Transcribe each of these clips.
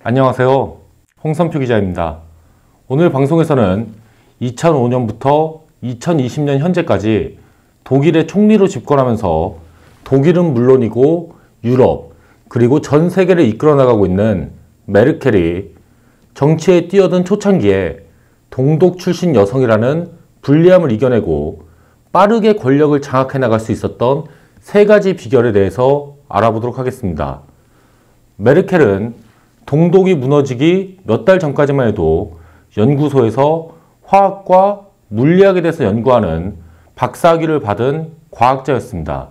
안녕하세요. 홍선표 기자입니다. 오늘 방송에서는 2005년부터 2020년 현재까지 독일의 총리로 집권하면서 독일은 물론이고 유럽 그리고 전 세계를 이끌어 나가고 있는 메르켈이 정치에 뛰어든 초창기에 동독 출신 여성이라는 불리함을 이겨내고 빠르게 권력을 장악해 나갈 수 있었던 세 가지 비결에 대해서 알아보도록 하겠습니다. 메르켈은 동독이 무너지기 몇 달 전까지만 해도 연구소에서 화학과 물리학에 대해서 연구하는 박사학위를 받은 과학자였습니다.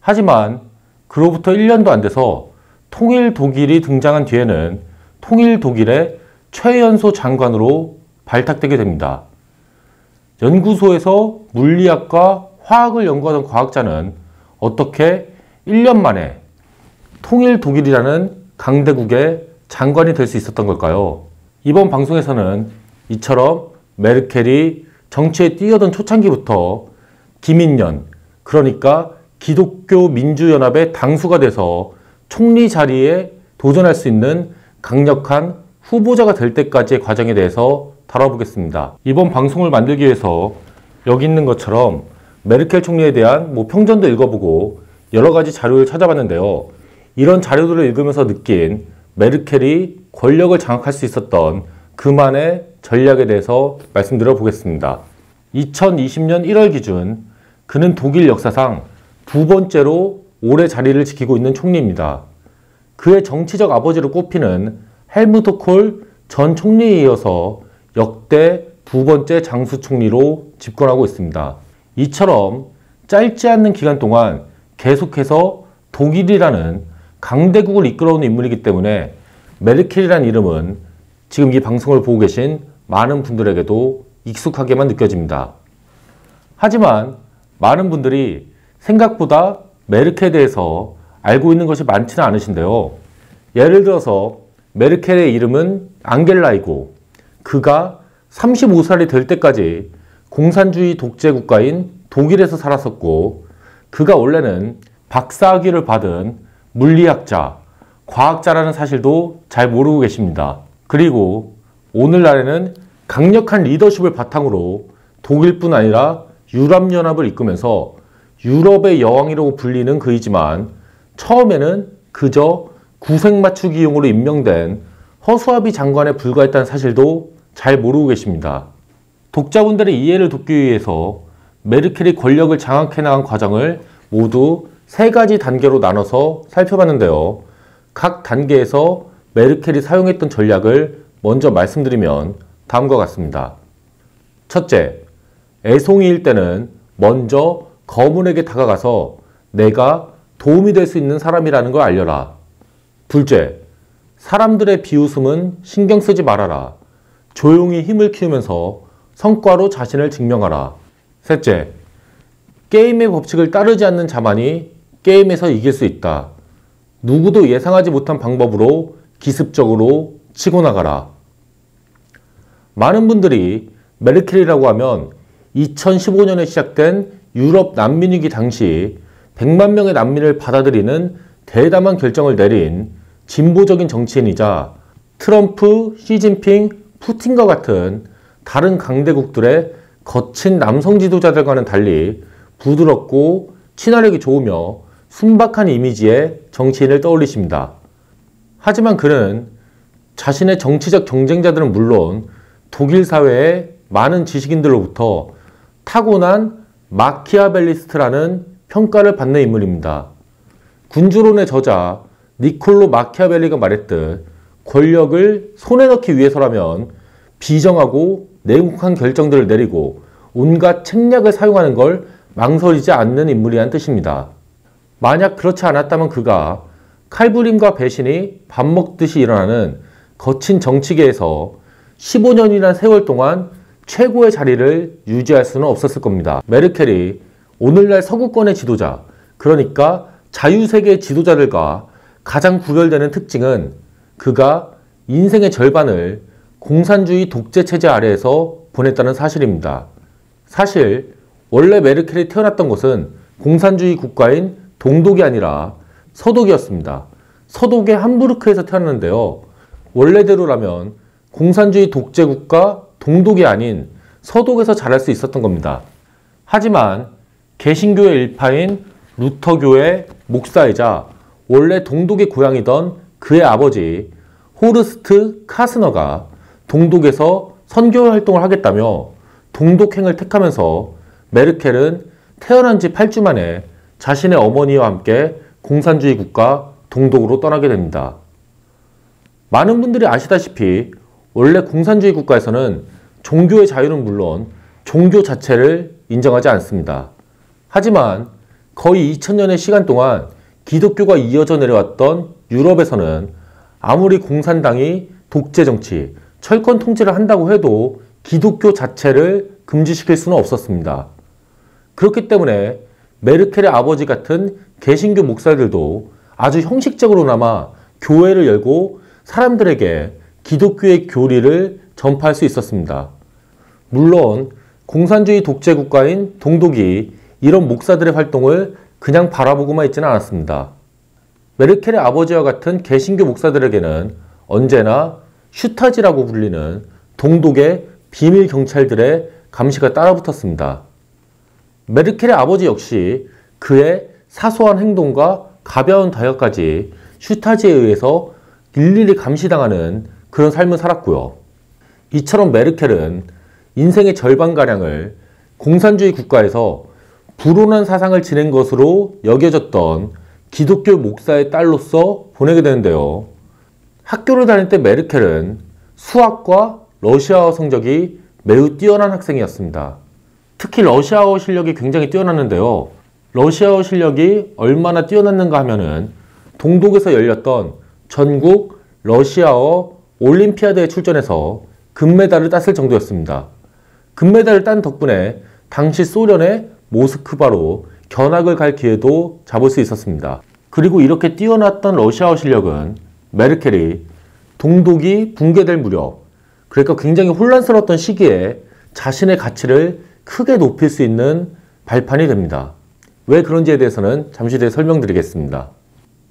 하지만 그로부터 1년도 안 돼서 통일 독일이 등장한 뒤에는 통일 독일의 최연소 장관으로 발탁되게 됩니다. 연구소에서 물리학과 화학을 연구하던 과학자는 어떻게 1년 만에 통일 독일이라는 강대국의 장관이 될 수 있었던 걸까요? 이번 방송에서는 이처럼 메르켈이 정치에 뛰어든 초창기부터 기민련, 그러니까 기독교 민주연합의 당수가 돼서 총리 자리에 도전할 수 있는 강력한 후보자가 될 때까지의 과정에 대해서 다뤄보겠습니다. 이번 방송을 만들기 위해서 여기 있는 것처럼 메르켈 총리에 대한 평전도 읽어보고 여러 가지 자료를 찾아봤는데요. 이런 자료들을 읽으면서 느낀 메르켈이 권력을 장악할 수 있었던 그만의 전략에 대해서 말씀드려 보겠습니다. 2020년 1월 기준 그는 독일 역사상 두 번째로 오래 자리를 지키고 있는 총리입니다. 그의 정치적 아버지로 꼽히는 헬무트 콜 전 총리에 이어서 역대 두 번째 장수 총리로 집권하고 있습니다. 이처럼 짧지 않는 기간 동안 계속해서 독일이라는 강대국을 이끌어오는 인물이기 때문에 메르켈이라는 이름은 지금 이 방송을 보고 계신 많은 분들에게도 익숙하게만 느껴집니다. 하지만 많은 분들이 생각보다 메르켈에 대해서 알고 있는 것이 많지는 않으신데요. 예를 들어서 메르켈의 이름은 앙겔라이고 그가 35살이 될 때까지 공산주의 독재 국가인 독일에서 살았었고 그가 원래는 박사학위를 받은 물리학자, 과학자라는 사실도 잘 모르고 계십니다. 그리고 오늘날에는 강력한 리더십을 바탕으로 독일뿐 아니라 유럽연합을 이끌면서 유럽의 여왕이라고 불리는 그이지만 처음에는 그저 구색 맞추기용으로 임명된 허수아비 장관에 불과했다는 사실도 잘 모르고 계십니다. 독자분들의 이해를 돕기 위해서 메르켈이 권력을 장악해 나간 과정을 모두 세 가지 단계로 나눠서 살펴봤는데요. 각 단계에서 메르켈이 사용했던 전략을 먼저 말씀드리면 다음과 같습니다. 첫째, 애송이일 때는 먼저 거문에게 다가가서 내가 도움이 될 수 있는 사람이라는 걸 알려라. 둘째, 사람들의 비웃음은 신경 쓰지 말아라. 조용히 힘을 키우면서 성과로 자신을 증명하라. 셋째, 게임의 법칙을 따르지 않는 자만이 게임에서 이길 수 있다. 누구도 예상하지 못한 방법으로 기습적으로 치고 나가라. 많은 분들이 메르켈이라고 하면 2015년에 시작된 유럽 난민위기 당시 100만 명의 난민을 받아들이는 대담한 결정을 내린 진보적인 정치인이자 트럼프, 시진핑, 푸틴과 같은 다른 강대국들의 거친 남성 지도자들과는 달리 부드럽고 친화력이 좋으며 순박한 이미지의 정치인을 떠올리십니다. 하지만 그는 자신의 정치적 경쟁자들은 물론 독일 사회의 많은 지식인들로부터 타고난 마키아벨리스트라는 평가를 받는 인물입니다. 군주론의 저자 니콜로 마키아벨리가 말했듯 권력을 손에 넣기 위해서라면 비정하고 냉혹한 결정들을 내리고 온갖 책략을 사용하는 걸 망설이지 않는 인물이란 뜻입니다. 만약 그렇지 않았다면 그가 칼부림과 배신이 밥 먹듯이 일어나는 거친 정치계에서 15년이라는 세월 동안 최고의 자리를 유지할 수는 없었을 겁니다. 메르켈이 오늘날 서구권의 지도자, 그러니까 자유세계의 지도자들과 가장 구별되는 특징은 그가 인생의 절반을 공산주의 독재체제 아래에서 보냈다는 사실입니다. 사실 원래 메르켈이 태어났던 곳은 공산주의 국가인 동독이 아니라 서독이었습니다. 서독의 함부르크에서 태어났는데요. 원래대로라면 공산주의 독재국가 동독이 아닌 서독에서 자랄 수 있었던 겁니다. 하지만 개신교의 일파인 루터교의 목사이자 원래 동독의 고향이던 그의 아버지 호르스트 카스너가 동독에서 선교 활동을 하겠다며 동독행을 택하면서 메르켈은 태어난 지 8주 만에 자신의 어머니와 함께 공산주의 국가 동독으로 떠나게 됩니다. 많은 분들이 아시다시피 원래 공산주의 국가에서는 종교의 자유는 물론 종교 자체를 인정하지 않습니다. 하지만 거의 2000년의 시간 동안 기독교가 이어져 내려왔던 유럽에서는 아무리 공산당이 독재 정치, 철권 통치를 한다고 해도 기독교 자체를 금지시킬 수는 없었습니다. 그렇기 때문에 메르켈의 아버지 같은 개신교 목사들도 아주 형식적으로나마 교회를 열고 사람들에게 기독교의 교리를 전파할 수 있었습니다. 물론 공산주의 독재 국가인 동독이 이런 목사들의 활동을 그냥 바라보고만 있지는 않았습니다. 메르켈의 아버지와 같은 개신교 목사들에게는 언제나 슈타지라고 불리는 동독의 비밀 경찰들의 감시가 따라붙었습니다. 메르켈의 아버지 역시 그의 사소한 행동과 가벼운 다혈까지 슈타지에 의해서 일일이 감시당하는 그런 삶을 살았고요. 이처럼 메르켈은 인생의 절반가량을 공산주의 국가에서 불온한 사상을 지낸 것으로 여겨졌던 기독교 목사의 딸로서 보내게 되는데요. 학교를 다닐 때 메르켈은 수학과 러시아어 성적이 매우 뛰어난 학생이었습니다. 특히 러시아어 실력이 굉장히 뛰어났는데요. 러시아어 실력이 얼마나 뛰어났는가 하면은 동독에서 열렸던 전국 러시아어 올림피아드에 출전해서 금메달을 땄을 정도였습니다. 금메달을 딴 덕분에 당시 소련의 모스크바로 견학을 갈 기회도 잡을 수 있었습니다. 그리고 이렇게 뛰어났던 러시아어 실력은 메르켈이 동독이 붕괴될 무렵, 그러니까 굉장히 혼란스러웠던 시기에 자신의 가치를 크게 높일 수 있는 발판이 됩니다. 왜 그런지에 대해서는 잠시 뒤에 설명드리겠습니다.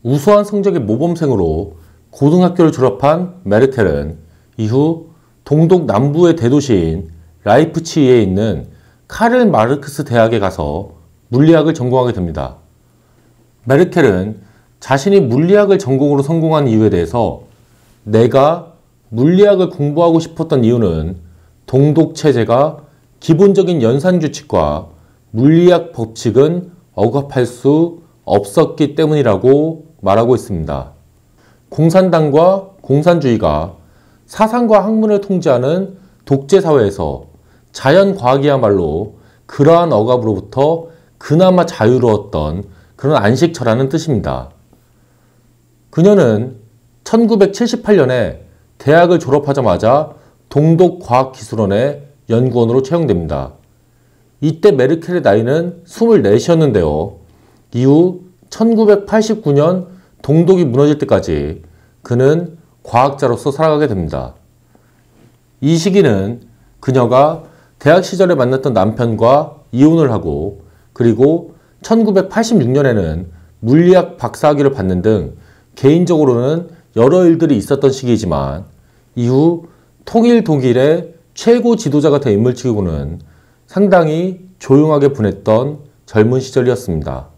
우수한 성적의 모범생으로 고등학교를 졸업한 메르켈은 이후 동독 남부의 대도시인 라이프치히에 있는 카를 마르크스 대학에 가서 물리학을 전공하게 됩니다. 메르켈은 자신이 물리학을 전공으로 성공한 이유에 대해서 내가 물리학을 공부하고 싶었던 이유는 동독 체제가 기본적인 연산규칙과 물리학 법칙은 억압할 수 없었기 때문이라고 말하고 있습니다. 공산당과 공산주의가 사상과 학문을 통제하는 독재사회에서 자연과학이야말로 그러한 억압으로부터 그나마 자유로웠던 그런 안식처라는 뜻입니다. 그녀는 1978년에 대학을 졸업하자마자 동독과학기술원의 연구원으로 채용됩니다. 이때 메르켈의 나이는 24이었는데요. 이후 1989년 동독이 무너질 때까지 그는 과학자로서 살아가게 됩니다. 이 시기는 그녀가 대학 시절에 만났던 남편과 이혼을 하고 그리고 1986년에는 물리학 박사학위를 받는 등 개인적으로는 여러 일들이 있었던 시기이지만 이후 통일 독일의 최고 지도자가 된 인물치고는 상당히 조용하게 보냈던 젊은 시절이었습니다.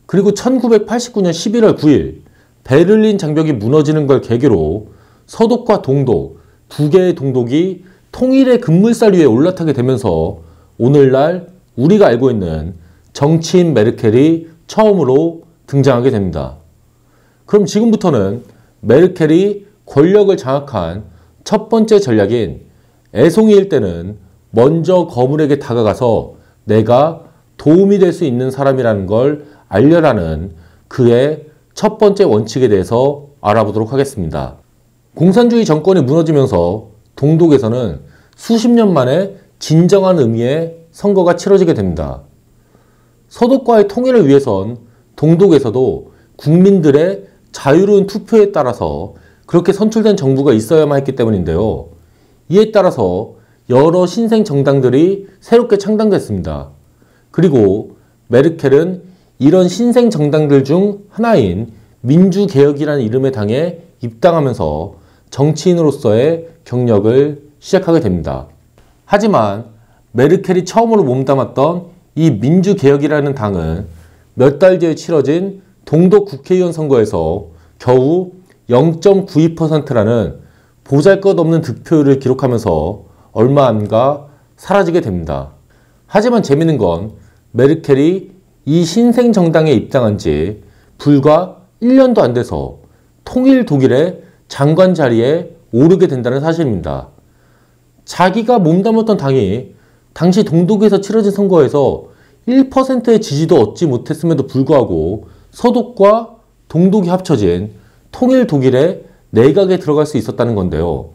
그리고 1989년 11월 9일 베를린 장벽이 무너지는 걸 계기로 서독과 동독, 두 개의 동독이 통일의 급물살 위에 올라타게 되면서 오늘날 우리가 알고 있는 정치인 메르켈이 처음으로 등장하게 됩니다. 그럼 지금부터는 메르켈이 권력을 장악한 첫 번째 전략인 애송이일 때는 먼저 거물에게 다가가서 내가 도움이 될 수 있는 사람이라는 걸 알려라는 그의 첫 번째 원칙에 대해서 알아보도록 하겠습니다. 공산주의 정권이 무너지면서 동독에서는 수십 년 만에 진정한 의미의 선거가 치러지게 됩니다. 서독과의 통일을 위해선 동독에서도 국민들의 자유로운 투표에 따라서 그렇게 선출된 정부가 있어야만 했기 때문인데요. 이에 따라서 여러 신생 정당들이 새롭게 창당됐습니다. 그리고 메르켈은 이런 신생 정당들 중 하나인 민주개혁이라는 이름의 당에 입당하면서 정치인으로서의 경력을 시작하게 됩니다. 하지만 메르켈이 처음으로 몸담았던 이 민주개혁이라는 당은 몇 달 뒤에 치러진 동독 국회의원 선거에서 겨우 0.92%라는 보잘것없는 득표율을 기록하면서 얼마 안 가 사라지게 됩니다. 하지만 재밌는 건 메르켈이 이 신생 정당에 입당한 지 불과 1년도 안 돼서 통일 독일의 장관 자리에 오르게 된다는 사실입니다. 자기가 몸담았던 당이 당시 동독에서 치러진 선거에서 1%의 지지도 얻지 못했음에도 불구하고 서독과 동독이 합쳐진 통일 독일의 내각에 들어갈 수 있었다는 건데요.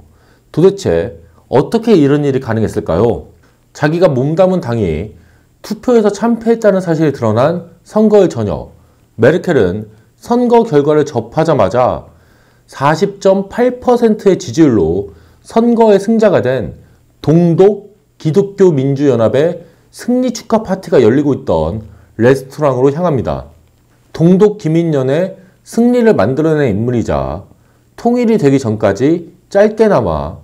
도대체 어떻게 이런 일이 가능했을까요? 자기가 몸담은 당이 투표에서 참패했다는 사실이 드러난 선거일 저녁, 메르켈은 선거 결과를 접하자마자 40.8%의 지지율로 선거의 승자가 된 동독 기독교 민주연합의 승리 축하 파티가 열리고 있던 레스토랑으로 향합니다. 동독 기민련의 승리를 만들어낸 인물이자 통일이 되기 전까지 짧게나마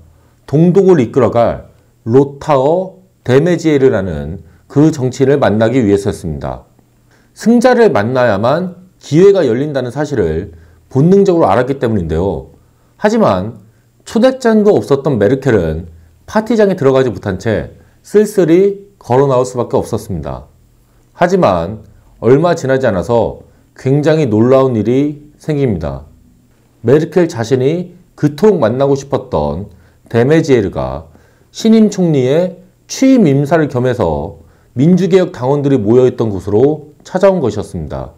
동독을 이끌어갈 로타어 데메지에르라는 그 정치인을 만나기 위해서였습니다. 승자를 만나야만 기회가 열린다는 사실을 본능적으로 알았기 때문인데요. 하지만 초대장도 없었던 메르켈은 파티장에 들어가지 못한 채 쓸쓸히 걸어 나올 수밖에 없었습니다. 하지만 얼마 지나지 않아서 굉장히 놀라운 일이 생깁니다. 메르켈 자신이 그토록 만나고 싶었던 데메지에르가 신임 총리의 취임 인사를 겸해서 민주개혁 당원들이 모여있던 곳으로 찾아온 것이었습니다.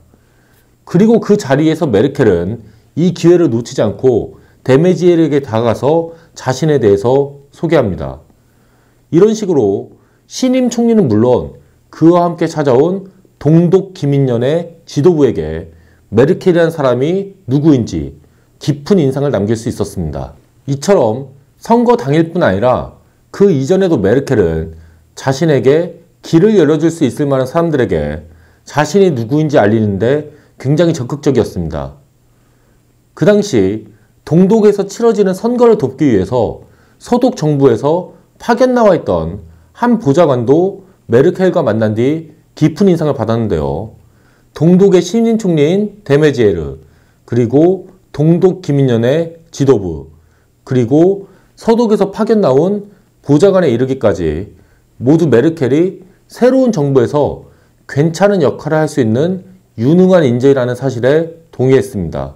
그리고 그 자리에서 메르켈은 이 기회를 놓치지 않고 데메지에르에게 다가가서 자신에 대해서 소개합니다. 이런 식으로 신임 총리는 물론 그와 함께 찾아온 동독 기민련의 지도부에게 메르켈이라는 사람이 누구인지 깊은 인상을 남길 수 있었습니다. 이처럼 선거 당일뿐 아니라 그 이전에도 메르켈은 자신에게 길을 열어줄 수 있을 만한 사람들에게 자신이 누구인지 알리는데 굉장히 적극적이었습니다. 그 당시 동독에서 치러지는 선거를 돕기 위해서 서독 정부에서 파견 나와 있던 한 보좌관도 메르켈과 만난 뒤 깊은 인상을 받았는데요. 동독의 신임 총리인 데메지에르, 그리고 동독 기민련의 지도부, 그리고 서독에서 파견 나온 보좌관에 이르기까지 모두 메르켈이 새로운 정부에서 괜찮은 역할을 할 수 있는 유능한 인재라는 사실에 동의했습니다.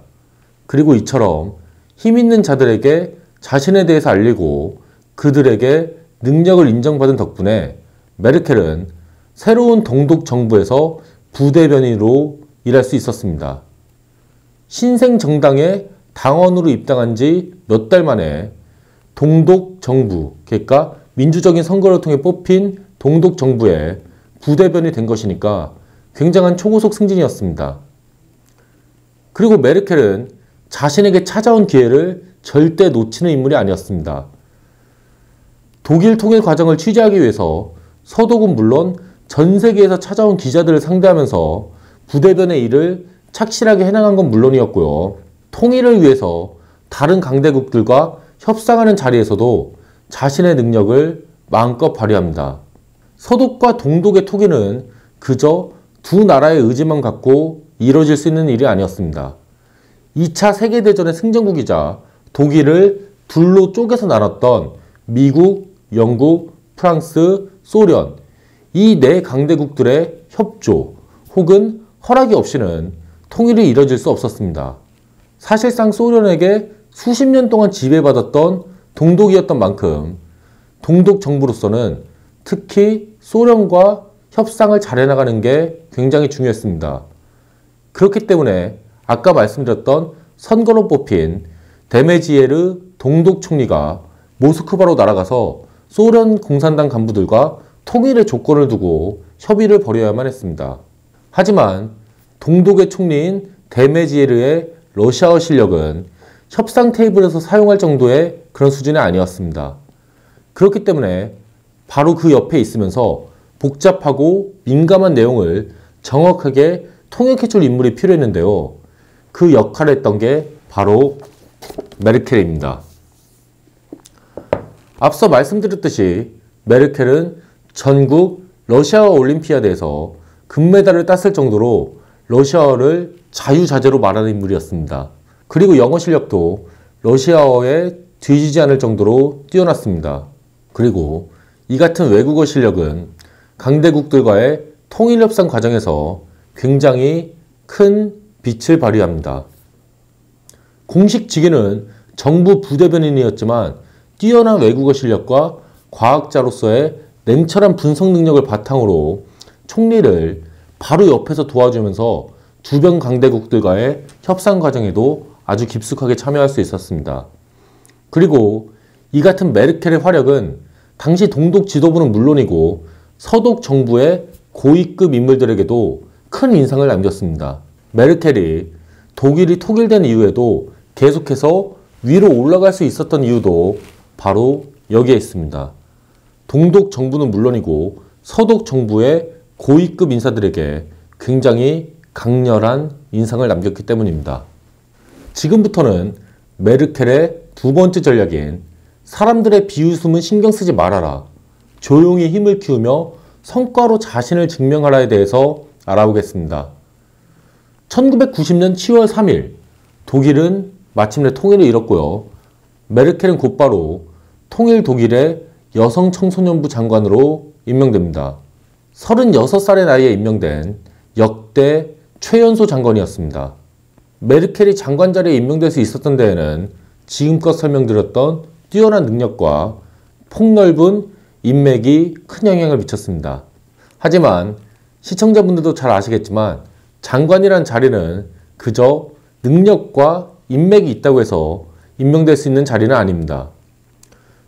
그리고 이처럼 힘 있는 자들에게 자신에 대해서 알리고 그들에게 능력을 인정받은 덕분에 메르켈은 새로운 동독 정부에서 부대변인으로 일할 수 있었습니다. 신생 정당의 당원으로 입당한 지 몇 달 만에 동독 정부, 그러니까 민주적인 선거를 통해 뽑힌 동독 정부의 부대변이 된 것이니까 굉장한 초고속 승진이었습니다. 그리고 메르켈은 자신에게 찾아온 기회를 절대 놓치는 인물이 아니었습니다. 독일 통일 과정을 취재하기 위해서 서독은 물론 전 세계에서 찾아온 기자들을 상대하면서 부대변의 일을 착실하게 해나간 건 물론이었고요. 통일을 위해서 다른 강대국들과 협상하는 자리에서도 자신의 능력을 마음껏 발휘합니다. 서독과 동독의 통일은 그저 두 나라의 의지만 갖고 이루어질 수 있는 일이 아니었습니다. 2차 세계대전의 승전국이자 독일을 둘로 쪼개서 나눴던 미국, 영국, 프랑스, 소련, 이 네 강대국들의 협조 혹은 허락이 없이는 통일이 이뤄질 수 없었습니다. 사실상 소련에게 수십 년 동안 지배받았던 동독이었던 만큼 동독 정부로서는 특히 소련과 협상을 잘 해나가는 게 굉장히 중요했습니다. 그렇기 때문에 아까 말씀드렸던 선거로 뽑힌 데메지에르 동독 총리가 모스크바로 날아가서 소련 공산당 간부들과 통일의 조건을 두고 협의를 벌여야만 했습니다. 하지만 동독의 총리인 데메지에르의 러시아어 실력은 협상 테이블에서 사용할 정도의 그런 수준이 아니었습니다. 그렇기 때문에 바로 그 옆에 있으면서 복잡하고 민감한 내용을 정확하게 통역해줄 인물이 필요했는데요. 그 역할을 했던 게 바로 메르켈입니다. 앞서 말씀드렸듯이 메르켈은 전국 러시아 올림피아드에서 금메달을 땄을 정도로 러시아어를 자유자재로 말하는 인물이었습니다. 그리고 영어 실력도 러시아어에 뒤지지 않을 정도로 뛰어났습니다. 그리고 이 같은 외국어 실력은 강대국들과의 통일협상 과정에서 굉장히 큰 빛을 발휘합니다. 공식 직위는 정부 부대변인이었지만 뛰어난 외국어 실력과 과학자로서의 냉철한 분석 능력을 바탕으로 총리를 바로 옆에서 도와주면서 주변 강대국들과의 협상 과정에도 아주 깊숙하게 참여할 수 있었습니다. 그리고 이 같은 메르켈의 화력은 당시 동독 지도부는 물론이고 서독 정부의 고위급 인물들에게도 큰 인상을 남겼습니다. 메르켈이 독일이 통일된 이후에도 계속해서 위로 올라갈 수 있었던 이유도 바로 여기에 있습니다. 동독 정부는 물론이고 서독 정부의 고위급 인사들에게 굉장히 강렬한 인상을 남겼기 때문입니다. 지금부터는 메르켈의 두 번째 전략인 사람들의 비웃음은 신경 쓰지 말아라, 조용히 힘을 키우며 성과로 자신을 증명하라에 대해서 알아보겠습니다. 1990년 7월 3일 독일은 마침내 통일을 이뤘고요. 메르켈은 곧바로 통일 독일의 여성 청소년부 장관으로 임명됩니다. 36살의 나이에 임명된 역대 최연소 장관이었습니다. 메르켈이 장관 자리에 임명될 수 있었던 데에는 지금껏 설명드렸던 뛰어난 능력과 폭넓은 인맥이 큰 영향을 미쳤습니다. 하지만 시청자분들도 잘 아시겠지만 장관이란 자리는 그저 능력과 인맥이 있다고 해서 임명될 수 있는 자리는 아닙니다.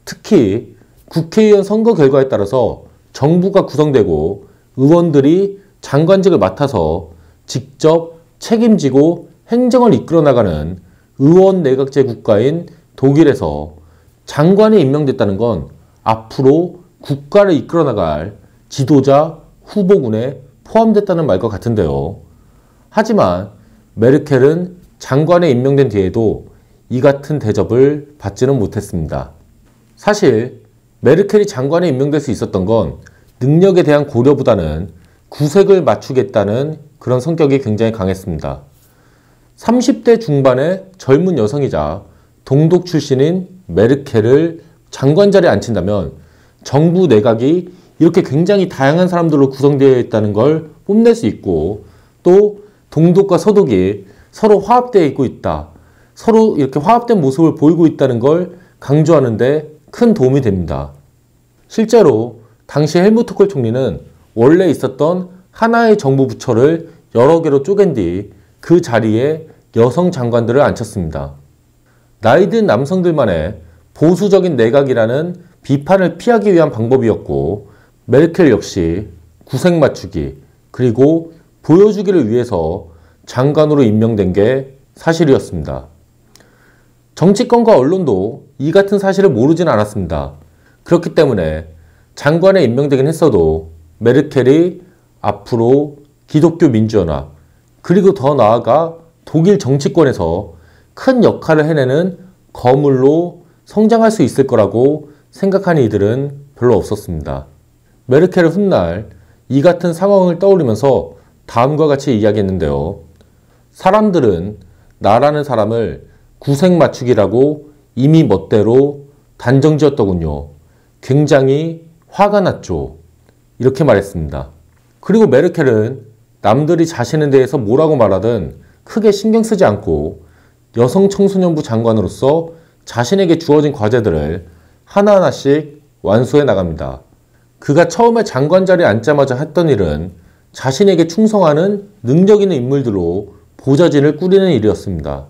특히 국회의원 선거 결과에 따라서 정부가 구성되고 의원들이 장관직을 맡아서 직접 책임지고 행정을 이끌어 나가는 의원 내각제 국가인 독일에서 장관이 임명됐다는 건 앞으로 국가를 이끌어 나갈 지도자 후보군에 포함됐다는 말과 같은데요. 하지만 메르켈은 장관에 임명된 뒤에도 이 같은 대접을 받지는 못했습니다. 사실 메르켈이 장관에 임명될 수 있었던 건 능력에 대한 고려보다는 구색을 맞추겠다는 그런 성격이 굉장히 강했습니다. 30대 중반의 젊은 여성이자 동독 출신인 메르켈을 장관 자리에 앉힌다면 정부 내각이 이렇게 굉장히 다양한 사람들로 구성되어 있다는 걸 뽐낼 수 있고, 또 동독과 서독이 서로 화합되어 있고 있다, 서로 이렇게 화합된 모습을 보이고 있다는 걸 강조하는 데 큰 도움이 됩니다. 실제로 당시 헬무트 콜 총리는 원래 있었던 하나의 정부 부처를 여러 개로 쪼갠 뒤 그 자리에 여성 장관들을 앉혔습니다. 나이든 남성들만의 보수적인 내각이라는 비판을 피하기 위한 방법이었고, 메르켈 역시 구색 맞추기 그리고 보여주기를 위해서 장관으로 임명된 게 사실이었습니다. 정치권과 언론도 이 같은 사실을 모르진 않았습니다. 그렇기 때문에 장관에 임명되긴 했어도 메르켈이 앞으로 기독교 민주연합 그리고 더 나아가 독일 정치권에서 큰 역할을 해내는 거물로 성장할 수 있을 거라고 생각한 이들은 별로 없었습니다. 메르켈은 훗날 이 같은 상황을 떠올리면서 다음과 같이 이야기했는데요. 사람들은 나라는 사람을 구색 맞추기라고 이미 멋대로 단정지었더군요. 굉장히 화가 났죠. 이렇게 말했습니다. 그리고 메르켈은 남들이 자신에 대해서 뭐라고 말하든 크게 신경 쓰지 않고 여성 청소년부 장관으로서 자신에게 주어진 과제들을 하나하나씩 완수해 나갑니다. 그가 처음에 장관 자리에 앉자마자 했던 일은 자신에게 충성하는 능력 있는 인물들로 보좌진을 꾸리는 일이었습니다.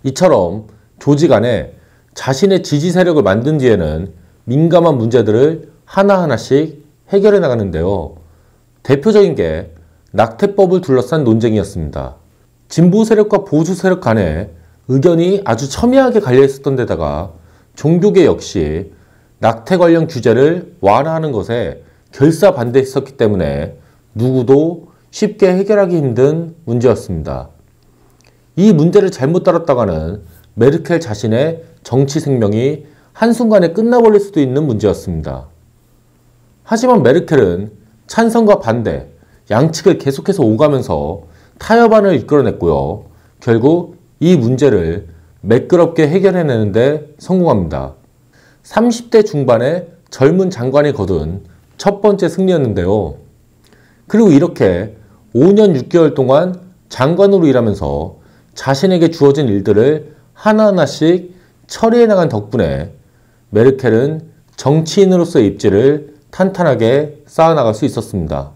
이처럼 조직 안에 자신의 지지 세력을 만든 뒤에는 민감한 문제들을 하나하나씩 해결해 나가는데요. 대표적인 게 낙태법을 둘러싼 논쟁이었습니다. 진보 세력과 보수 세력 간에 의견이 아주 첨예하게 갈려 있었던 데다가 종교계 역시 낙태 관련 규제를 완화하는 것에 결사반대했었기 때문에 누구도 쉽게 해결하기 힘든 문제였습니다. 이 문제를 잘못 다뤘다가는 메르켈 자신의 정치 생명이 한순간에 끝나버릴 수도 있는 문제였습니다. 하지만 메르켈은 찬성과 반대, 양측을 계속해서 오가면서 타협안을 이끌어냈고요. 결국 이 문제를 매끄럽게 해결해내는데 성공합니다. 30대 중반의 젊은 장관이 거둔 첫 번째 승리였는데요. 그리고 이렇게 5년 6개월 동안 장관으로 일하면서 자신에게 주어진 일들을 하나하나씩 처리해 나간 덕분에 메르켈은 정치인으로서의 입지를 탄탄하게 쌓아나갈 수 있었습니다.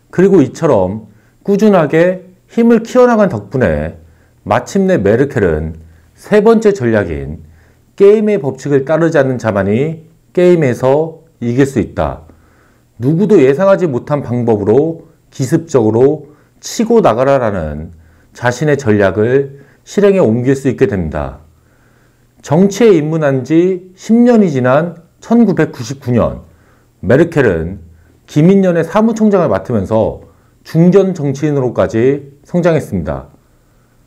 그리고 이처럼 꾸준하게 힘을 키워나간 덕분에 마침내 메르켈은 세 번째 전략인 게임의 법칙을 따르지 않는 자만이 게임에서 이길 수 있다. 누구도 예상하지 못한 방법으로 기습적으로 치고 나가라라는 자신의 전략을 실행에 옮길 수 있게 됩니다. 정치에 입문한 지 10년이 지난 1999년 메르켈은 기민련의 사무총장을 맡으면서 중견 정치인으로까지 성장했습니다.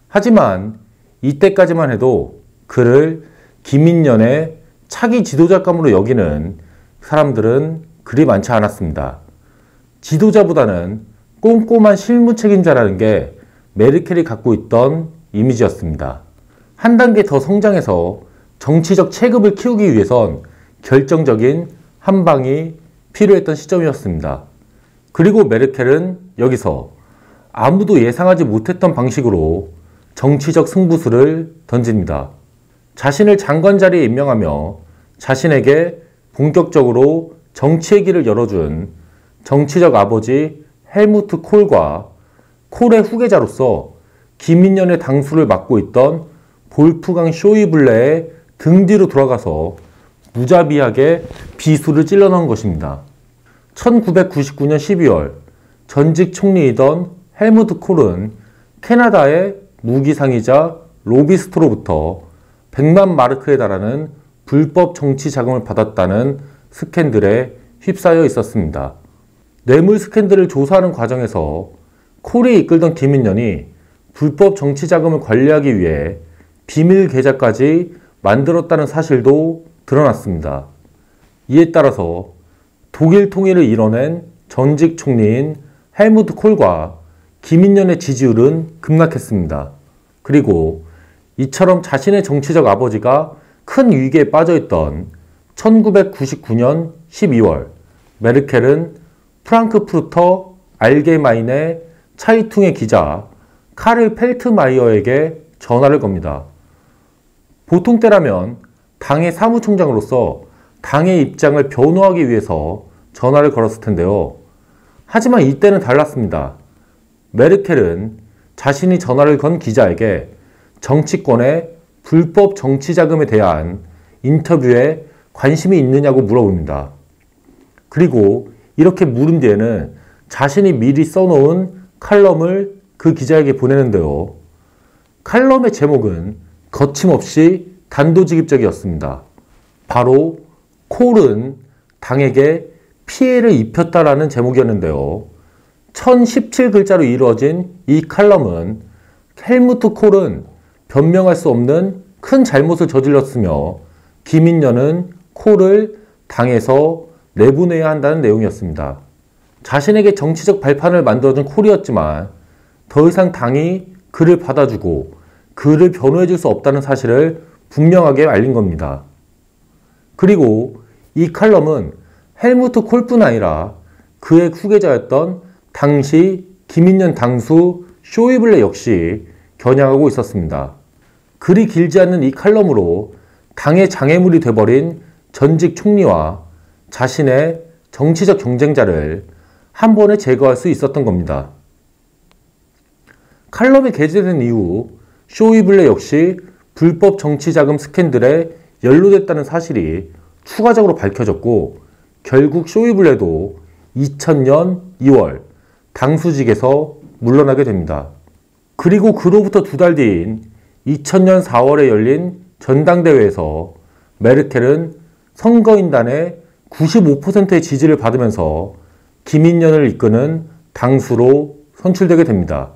하지만 이때까지만 해도 그를 기민련의 차기 지도자감으로 여기는 사람들은 그리 많지 않았습니다. 지도자보다는 꼼꼼한 실무 책임자라는 게 메르켈이 갖고 있던 이미지였습니다. 한 단계 더 성장해서 정치적 체급을 키우기 위해선 결정적인 한 방이 필요했던 시점이었습니다. 그리고 메르켈은 여기서 아무도 예상하지 못했던 방식으로 정치적 승부수를 던집니다. 자신을 장관 자리에 임명하며 자신에게 본격적으로 정치의 길을 열어준 정치적 아버지 헬무트 콜과 콜의 후계자로서 기민련의 당수를 맡고 있던 볼프강 쇼이블레의 등 뒤로 돌아가서 무자비하게 비수를 찔러 넣은 것입니다. 1999년 12월 전직 총리이던 헬무트 콜은 캐나다의 무기상이자 로비스트로부터 100만 마르크에 달하는 불법 정치 자금을 받았다는 스캔들에 휩싸여 있었습니다. 뇌물 스캔들을 조사하는 과정에서 콜이 이끌던 기민련이 불법 정치 자금을 관리하기 위해 비밀 계좌까지 만들었다는 사실도 드러났습니다. 이에 따라서 독일 통일을 이뤄낸 전직 총리인 헬무트 콜과 기민련의 지지율은 급락했습니다. 그리고 이처럼 자신의 정치적 아버지가 큰 위기에 빠져있던 1999년 12월 메르켈은 프랑크푸르터 알게마인의 차이퉁의 기자 카를 펠트마이어에게 전화를 겁니다. 보통 때라면 당의 사무총장으로서 당의 입장을 변호하기 위해서 전화를 걸었을 텐데요. 하지만 이때는 달랐습니다. 메르켈은 자신이 전화를 건 기자에게 정치권의 불법 정치 자금에 대한 인터뷰에 관심이 있느냐고 물어봅니다. 그리고 이렇게 물은 뒤에는 자신이 미리 써놓은 칼럼을 그 기자에게 보내는데요. 칼럼의 제목은 거침없이 단도직입적이었습니다. 바로 콜은 당에게 피해를 입혔다라는 제목이었는데요. 1017글자로 이루어진 이 칼럼은 헬무트 콜은 변명할 수 없는 큰 잘못을 저질렀으며 기민련은 콜을 당에서 내보내야 한다는 내용이었습니다. 자신에게 정치적 발판을 만들어준 콜이었지만 더 이상 당이 그를 받아주고 그를 변호해줄 수 없다는 사실을 분명하게 알린 겁니다. 그리고 이 칼럼은 헬무트 콜뿐 아니라 그의 후계자였던 당시 기민련 당수 쇼이블레 역시 겨냥하고 있었습니다. 그리 길지 않는 이 칼럼으로 당의 장애물이 돼버린 전직 총리와 자신의 정치적 경쟁자를 한 번에 제거할 수 있었던 겁니다. 칼럼이 게재된 이후 쇼이블레 역시 불법 정치자금 스캔들에 연루됐다는 사실이 추가적으로 밝혀졌고 결국 쇼이블레도 2000년 2월 당수직에서 물러나게 됩니다. 그리고 그로부터 2달 뒤인 2000년 4월에 열린 전당대회에서 메르켈은 선거인단의 95%의 지지를 받으면서 기민련을 이끄는 당수로 선출되게 됩니다.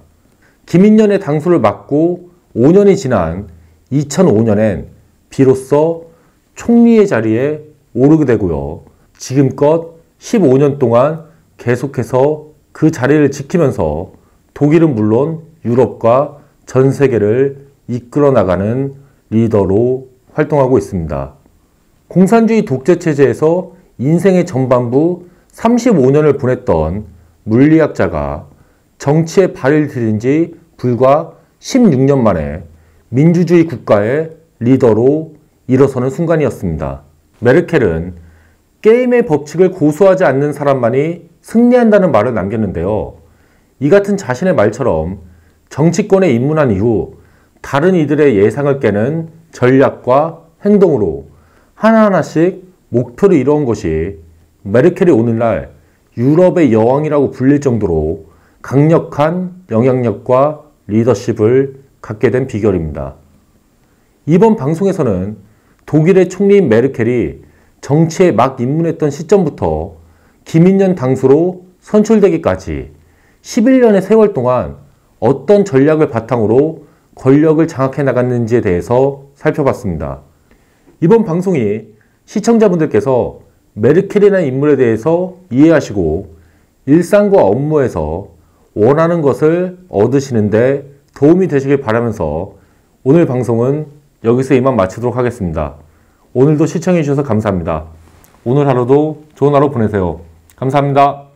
기민련의 당수를 맡고 5년이 지난 2005년엔 비로소 총리의 자리에 오르게 되고요. 지금껏 15년 동안 계속해서 그 자리를 지키면서 독일은 물론 유럽과 전 세계를 이끌어 나가는 리더로 활동하고 있습니다. 공산주의 독재체제에서 인생의 전반부 35년을 보냈던 물리학자가 정치에 발을 들인 지 불과 16년 만에 민주주의 국가의 리더로 일어서는 순간이었습니다. 메르켈은 게임의 법칙을 고수하지 않는 사람만이 승리한다는 말을 남겼는데요. 이 같은 자신의 말처럼 정치권에 입문한 이후 다른 이들의 예상을 깨는 전략과 행동으로 하나하나씩 목표를 이뤄온 것이 메르켈이 오늘날 유럽의 여왕이라고 불릴 정도로 강력한 영향력과 리더십을 갖게 된 비결입니다. 이번 방송에서는 독일의 총리인 메르켈이 정치에 막 입문했던 시점부터 기민련 당수로 선출되기까지 11년의 세월 동안 어떤 전략을 바탕으로 권력을 장악해 나갔는지에 대해서 살펴봤습니다. 이번 방송이 시청자분들께서 메르켈이라는 인물에 대해서 이해하시고 일상과 업무에서 원하는 것을 얻으시는데 도움이 되시길 바라면서 오늘 방송은 여기서 이만 마치도록 하겠습니다. 오늘도 시청해 주셔서 감사합니다. 오늘 하루도 좋은 하루 보내세요. 감사합니다.